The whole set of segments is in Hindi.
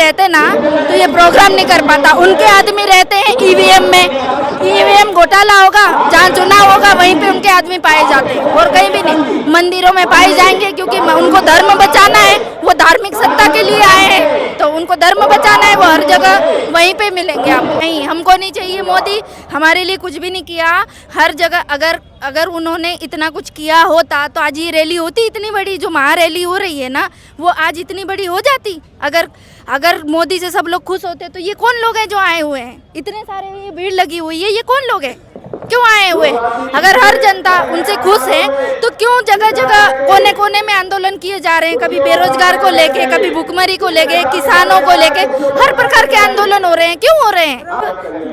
रहते ना तो ये प्रोग्राम नहीं कर पाता। उनके आदमी रहते हैं ईवीएम में, ईवीएम घोटाला होगा, जहाँ चुनाव होगा वहीं पे उनके आदमी पाए जाते हैं और कहीं भी नहीं। मंदिरों में पाए जाएंगे क्योंकि उनको धर्म बचाना है, वो धार्मिक सत्ता के लिए आए हैं तो उनको धर्म बचाना है, वो हर जगह वहीं पे मिलेंगे आपको। नहीं, हमको नहीं चाहिए मोदी, हमारे लिए कुछ भी नहीं किया। हर जगह अगर उन्होंने इतना कुछ किया होता तो आज ये रैली होती इतनी बड़ी, जो महारैली हो रही है ना वो आज इतनी बड़ी हो जाती। अगर मोदी से सब लोग खुश होते तो ये कौन लोग हैं जो आए हुए हैं, इतने सारे ये भीड़ लगी हुई है, ये कौन लोग हैं, क्यों आए हुए? अगर हर जनता उनसे खुश है तो क्यों जगह जगह कोने कोने में आंदोलन किए जा रहे हैं? कभी बेरोजगार को लेके, कभी भुखमरी को लेके, किसानों को लेके, हर प्रकार के आंदोलन हो रहे हैं। क्यों हो रहे हैं?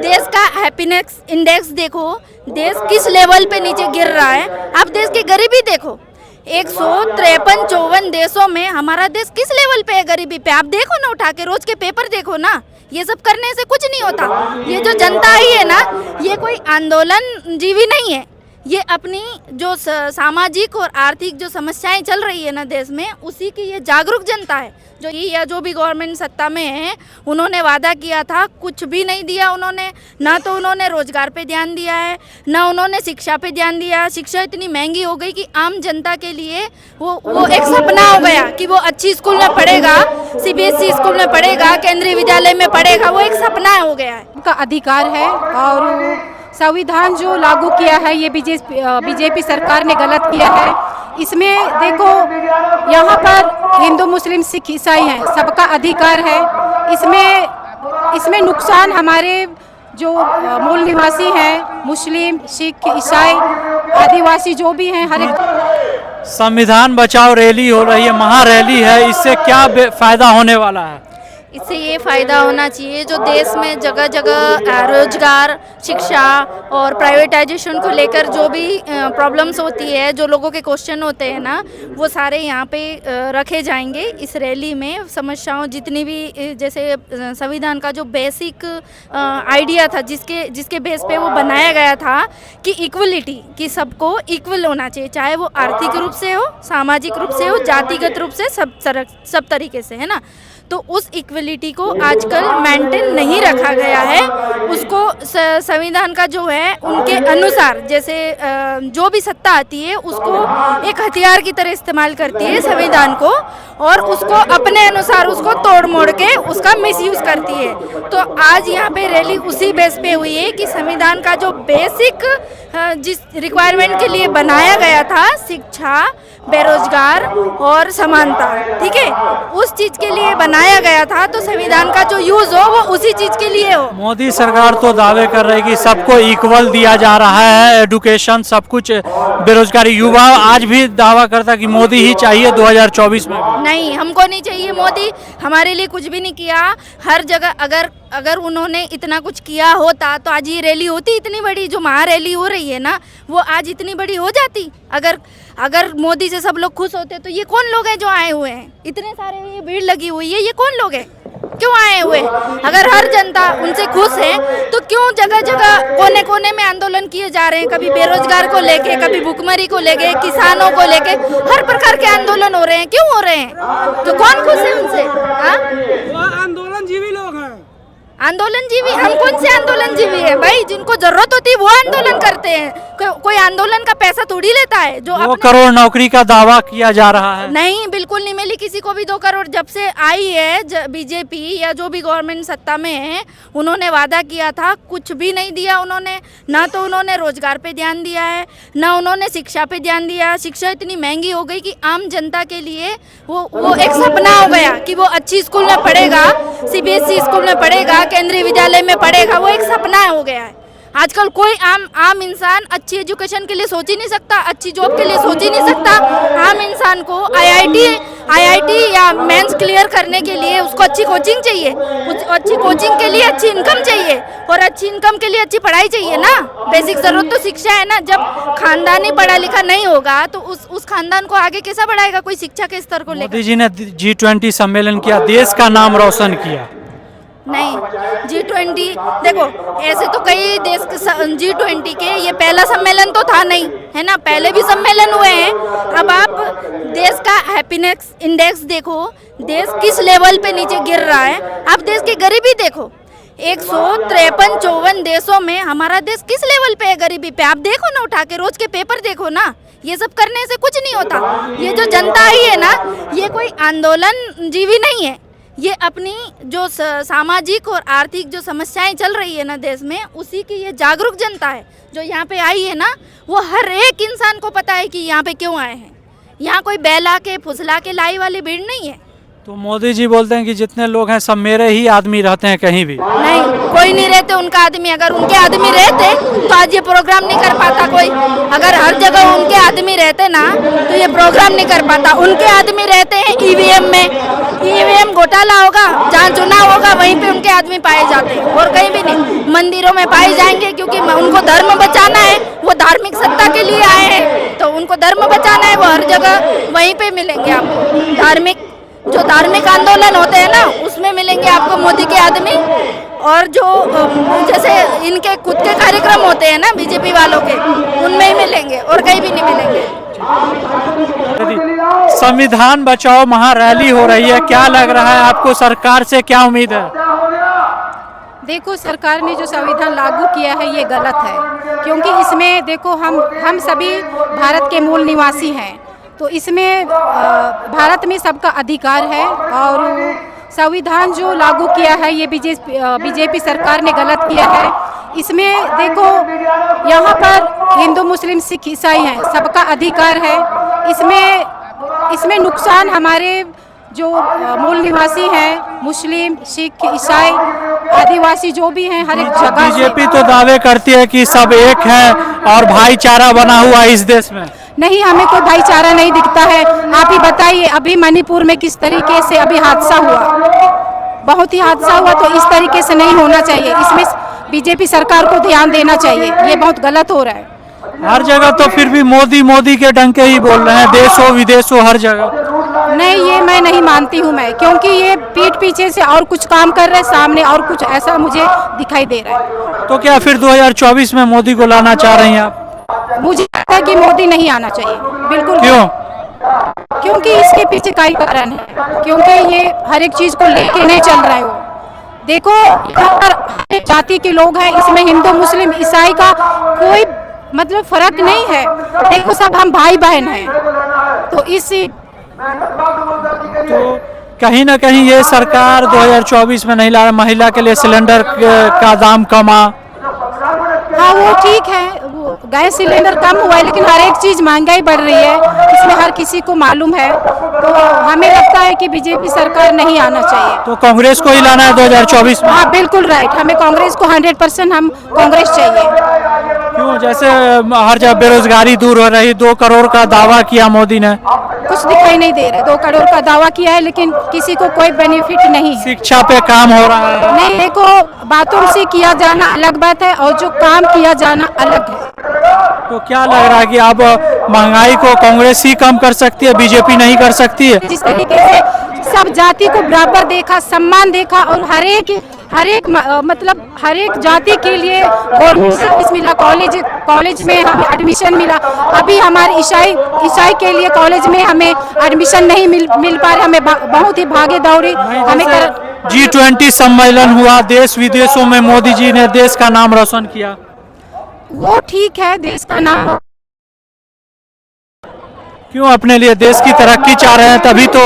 देश का हैप्पीनेस इंडेक्स देखो, देश किस लेवल पे नीचे गिर रहा है। आप देश की गरीबी देखो, 153-54 देशों में हमारा देश किस लेवल पे है गरीबी पे। आप देखो ना, उठा के रोज के पेपर देखो ना, ये सब करने से कुछ नहीं होता। ये जो जनता आई है ना, ये कोई आंदोलन जीवी नहीं है, ये अपनी जो सामाजिक और आर्थिक जो समस्याएं चल रही है ना देश में, उसी की ये जागरूक जनता है। जो ये या जो भी गवर्नमेंट सत्ता में है, उन्होंने वादा किया था, कुछ भी नहीं दिया उन्होंने। ना तो उन्होंने रोजगार पे ध्यान दिया है, ना उन्होंने शिक्षा पे ध्यान दिया। शिक्षा इतनी महंगी हो गई कि आम जनता के लिए वो एक सपना हो गया कि वो अच्छी स्कूल में पढ़ेगा, सीबीएसई स्कूल में पढ़ेगा, केंद्रीय विद्यालय में पढ़ेगा, वो एक सपना हो गया है। उनका अधिकार है और संविधान जो लागू किया है ये बीजेपी सरकार ने गलत किया है। इसमें देखो, यहाँ पर हिंदू मुस्लिम सिख ईसाई हैं, सबका अधिकार है। इसमें नुकसान हमारे जो मूल निवासी हैं, मुस्लिम, सिख, ईसाई, आदिवासी जो भी हैं, हर एक। संविधान बचाओ रैली हो रही है, महारैली है, इससे क्या फायदा होने वाला है? इससे ये फ़ायदा होना चाहिए, जो देश में जगह जगह रोजगार, शिक्षा और प्राइवेटाइजेशन को लेकर जो भी प्रॉब्लम्स होती है, जो लोगों के क्वेश्चन होते हैं ना, वो सारे यहाँ पे रखे जाएंगे इस रैली में। समस्याओं जितनी भी, जैसे संविधान का जो बेसिक आइडिया था, जिसके बेस पे वो बनाया गया था कि इक्वलिटी, कि सबको इक्वल होना चाहिए, चाहे वो आर्थिक रूप से हो, सामाजिक रूप से हो, जातिगत रूप से, सब तरीके से, है ना। तो उस इक्वलिटी को आजकल मेंटेन नहीं रखा गया है। उसको संविधान का जो है उनके अनुसार, जैसे जो भी सत्ता आती है उसको एक हथियार की तरह इस्तेमाल करती है संविधान को, और उसको अपने अनुसार उसको तोड़ मोड़ के उसका मिसयूज करती है। तो आज यहाँ पे रैली उसी बेस पे हुई है कि संविधान का जो बेसिक जिस रिक्वायरमेंट के लिए बनाया गया था, शिक्षा, बेरोजगार और समानता, ठीक है, उस चीज के लिए बनाया गया था। तो संविधान का जो यूज हो वो उसी चीज के लिए हो। मोदी सरकार तो दावे कर रही है कि सबको इक्वल दिया जा रहा है, एजुकेशन, सब कुछ, बेरोजगारी। युवा आज भी दावा करता कि मोदी ही चाहिए 2024 में। नहीं, हमको नहीं चाहिए मोदी, हमारे लिए कुछ भी नहीं किया। हर जगह अगर उन्होंने इतना कुछ किया होता तो आज ये रैली होती इतनी बड़ी, जो महारैली हो रही है ना वो आज इतनी बड़ी हो जाती। अगर मोदी से सब लोग खुश होते तो ये कौन लोग हैं जो आए हुए हैं, इतने सारे ये भीड़ लगी हुई है, ये कौन लोग हैं, क्यों आए हुए? अगर हर जनता उनसे खुश है तो क्यों जगह जगह कोने कोने में आंदोलन किए जा रहे हैं? कभी बेरोजगार को लेके, कभी भुखमरी को लेके, किसानों को लेके, हर प्रकार के आंदोलन हो रहे हैं। क्यों हो रहे हैं? तो कौन खुश है उनसे? आंदोलन जीवी लोग हैं। आंदोलन जीवी? हम कौन से आंदोलन जीवी है भाई? जिनको जरूरत होती है वो आंदोलन करते हैं। कोई आंदोलन का पैसा थोड़ी लेता है। जो 2 करोड़ नौकरी का दावा किया जा रहा है। नहीं, बिल्कुल नहीं मिली किसी को भी 2 करोड़। जब से आई है बीजेपी या जो भी गवर्नमेंट सत्ता में है, उन्होंने वादा किया था, कुछ भी नहीं दिया उन्होंने। ना तो उन्होंने रोजगार पे ध्यान दिया है, ना उन्होंने शिक्षा पे ध्यान दिया। शिक्षा इतनी महंगी हो गई कि आम जनता के लिए वो एक सपना हो गया कि वो अच्छी स्कूल में पढ़ेगा, सीबीएसई स्कूल में पढ़ेगा, केंद्रीय विद्यालय में पढ़ेगा, वो एक सपना हो गया है। आजकल कोई आम इंसान अच्छी एजुकेशन के लिए सोच ही नहीं सकता, अच्छी जॉब के लिए सोच ही नहीं सकता। आम इंसान को आईआईटी या मेंस क्लियर करने के लिए उसको अच्छी कोचिंग चाहिए, अच्छी कोचिंग के लिए अच्छी इनकम चाहिए, और अच्छी इनकम के लिए अच्छी पढ़ाई चाहिए ना। बेसिक जरूरत तो शिक्षा है ना। जब खानदानी पढ़ा लिखा नहीं होगा तो उस खानदान को आगे कैसा बढ़ाएगा कोई शिक्षा के स्तर को लेकर? मोदी जी ने G20 सम्मेलन किया, देश का नाम रोशन किया। नहीं, G20 देखो, ऐसे तो कई देश के G20 के ये पहला सम्मेलन तो था नहीं, है ना, पहले भी सम्मेलन हुए हैं। अब आप देश का हैप्पीनेस इंडेक्स देखो, देश किस लेवल पे नीचे गिर रहा है। आप देश की गरीबी देखो, 153-54 देशों में हमारा देश किस लेवल पे है गरीबी पे। आप देखो ना, उठा के रोज के पेपर देखो ना, ये सब करने से कुछ नहीं होता। ये जो जनता आई है ना, ये कोई आंदोलन जीवी नहीं है, ये अपनी जो सामाजिक और आर्थिक जो समस्याएं चल रही है ना देश में, उसी की ये जागरूक जनता है जो यहाँ पे आई है ना। वो हर एक इंसान को पता है कि यहाँ पे क्यों आए हैं। यहाँ कोई बहला के फुसला के लाई वाली भीड़ नहीं है। तो मोदी जी बोलते हैं कि जितने लोग हैं सब मेरे ही आदमी रहते हैं, कहीं भी नहीं, कोई नहीं रहते उनका आदमी। अगर उनके आदमी रहते तो आज ये प्रोग्राम नहीं कर पाता कोई। अगर हर जगह उनके आदमी रहते ना तो ये प्रोग्राम नहीं कर पाता। उनके आदमी रहते हैं ईवीएम में, ईवीएम घोटाला होगा, जहाँ चुनाव होगा वहीं पे उनके आदमी पाए जाते हैं, और कहीं भी नहीं। मंदिरों में पाए जाएंगे क्योंकि उनको धर्म बचाना है, वो धार्मिक सत्ता के लिए आए हैं, तो उनको धर्म बचाना है, वो हर जगह वहीं पे मिलेंगे आपको। जो धार्मिक आंदोलन होते हैं ना, उसमें मिलेंगे आपको मोदी के आदमी। और जो जैसे इनके खुद के कार्यक्रम होते हैं ना बीजेपी वालों के, उनमें ही मिलेंगे और कहीं भी नहीं मिलेंगे। संविधान बचाओ महारैली हो रही है, क्या लग रहा है आपको, सरकार से क्या उम्मीद है? देखो, सरकार ने जो संविधान लागू किया है ये गलत है, क्योंकि इसमें देखो हम सभी भारत के मूल निवासी हैं, तो इसमें भारत में सबका अधिकार है। और संविधान जो लागू किया है ये बीजेपी सरकार ने गलत किया है। इसमें देखो, यहाँ पर हिंदू मुस्लिम सिख ईसाई हैं, सबका अधिकार है। इसमें नुकसान हमारे जो मूल निवासी हैं, मुस्लिम सिख ईसाई आदिवासी जो भी हैं, हर एक जगह। बीजेपी तो दावे करती है कि सब एक है और भाईचारा बना हुआ है इस देश में। नहीं, हमें कोई भाईचारा नहीं दिखता है। आप ही बताइए, अभी मणिपुर में किस तरीके से अभी हादसा हुआ, बहुत ही हादसा हुआ। तो इस तरीके से नहीं होना चाहिए, इसमें बीजेपी सरकार को ध्यान देना चाहिए, ये बहुत गलत हो रहा है। हर जगह तो फिर भी मोदी मोदी के डंके ही बोल रहे हैं, देशों विदेशों हर जगह। नहीं, ये मैं नहीं मानती हूँ मैं, क्योंकि ये पीठ पीछे से और कुछ काम कर रहे हैं, सामने और कुछ ऐसा मुझे दिखाई दे रहा है। तो क्या फिर 2024 में मोदी को लाना चाह रही हैं आप? मुझे लगता है कि मोदी नहीं आना चाहिए, बिल्कुल। क्यों? क्योंकि इसके पीछे कई कारण है, क्योंकि ये हर एक चीज को लेके नहीं चल रहा है। वो देखो, यहाँ पर हर एक जाति के लोग हैं, इसमें हिंदू मुस्लिम ईसाई का कोई मतलब फर्क नहीं है। देखो, सब हम भाई बहन हैं, तो इसी तो कहीं ना कहीं ये सरकार 2024 में नहीं ला रहा। महिला के लिए सिलेंडर का दाम कमा, हाँ वो ठीक है, वो गैस सिलेंडर कम हुआ है, लेकिन हर एक चीज़ महंगाई बढ़ रही है, इसमें हर किसी को मालूम है। तो हमें लगता है कि बीजेपी सरकार नहीं आना चाहिए। तो कांग्रेस को ही लाना है 2024 में? हाँ बिल्कुल राइट, हमें कांग्रेस को 100% हम कांग्रेस चाहिए। क्यों? जैसे हर जगह बेरोजगारी दूर हो रही, 2 करोड़ का दावा किया मोदी ने, कुछ दिखाई नहीं दे रहा है। 2 करोड़ का दावा किया है, लेकिन किसी को कोई बेनिफिट नहीं है। शिक्षा पे काम हो रहा है नहीं, देखो, बातों से किया जाना अलग बात है और जो काम किया जाना अलग है। तो क्या लग रहा है कि अब महंगाई को कांग्रेस ही कम कर सकती है, बीजेपी नहीं कर सकती है? जिस तरीके से सब जाति को बराबर देखा, सम्मान देखा, और हर एक मतलब हर एक जाति के लिए गवर्नमेंट सर्विस मिला, कॉलेज में हमें एडमिशन मिला। अभी हमारे ईसाई के लिए कॉलेज में हमें एडमिशन नहीं मिल पा रहा, हमें बहुत ही भागे दौड़ी हमें G20 सम्मेलन हुआ, देश विदेशों में मोदी जी ने देश का नाम रोशन किया। वो ठीक है, देश का नाम, क्यों अपने लिए देश की तरक्की चाह रहे हैं, तभी तो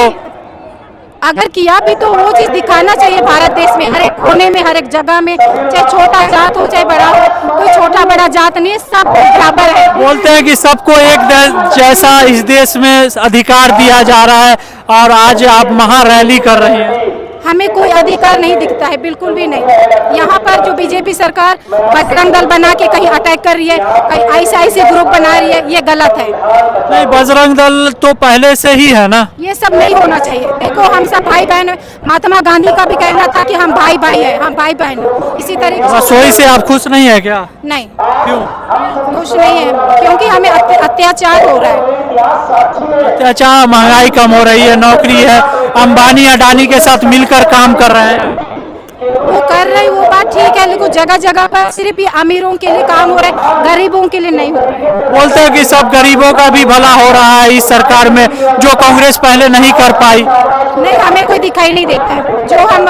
अगर किया भी तो वो चीज दिखाना चाहिए। भारत देश में हर एक कोने में, हर एक जगह में, चाहे छोटा जात हो चाहे बड़ा हो, कोई छोटा बड़ा जात नहीं, सब बराबर है। बोलते हैं कि सबको एक जैसा इस देश में अधिकार दिया जा रहा है, और आज आप महारैली कर रहे हैं। हमें कोई अधिकार नहीं दिखता है, बिल्कुल भी नहीं। यहाँ पर जो बीजेपी सरकार बजरंग दल बना के कहीं अटैक कर रही है, कहीं ऐसे ग्रुप बना रही है, ये गलत है। नहीं, बजरंग दल तो पहले से ही है ना, ये सब नहीं होना चाहिए। देखो, हम सब भाई बहन हैं। महात्मा गांधी का भी कहना था कि हम भाई भाई हैं, हम भाई बहन हैं। इसी तरीके से रसोई से आप खुश नहीं है क्या? नहीं, क्यों खुश नहीं है, क्योंकि हमें अत्याचार हो रहा है। अत्याचार, महंगाई कम हो रही है, नौकरी है, अंबानी अडानी के साथ मिलकर काम कर रहे हैं। वो कर रहे हैं, वो बात ठीक है, लेकिन जगह जगह पर सिर्फ ये अमीरों के लिए काम हो रहा है, गरीबों के लिए नहीं हो रहा है। बोलते हैं कि सब गरीबों का भी भला हो रहा है इस सरकार में, जो कांग्रेस पहले नहीं कर पाई। नहीं, हमें कोई दिखाई नहीं देता है। जो हम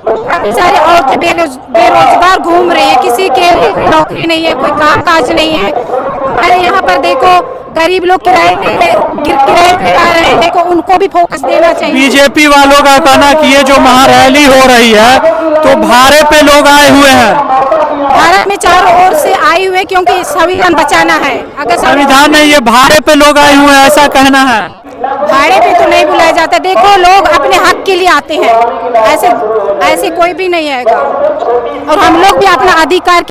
काफी सारे औरतें बेरोजगार घूम रही है, किसी के नौकरी नहीं है, कोई काम काज नहीं है। अरे यहाँ पर देखो गरीब लोग किराए पे आ रहे हैं, देखो उनको भी फोकस देना चाहिए। बीजेपी वालों का कहना कि ये जो महारैली हो रही है तो भाड़े पे लोग आए हुए हैं। भारत में चारों ओर से आए हुए, क्योंकि संविधान बचाना है। अगर संविधान नहीं, ये भाड़े पे लोग आए हुए हैं ऐसा कहना है। भाड़े पे तो नहीं बुलाया जाता, देखो लोग अपने हक के लिए आते हैं, ऐसे ऐसे कोई भी नहीं आएगा। और हम लोग भी अपना अधिकार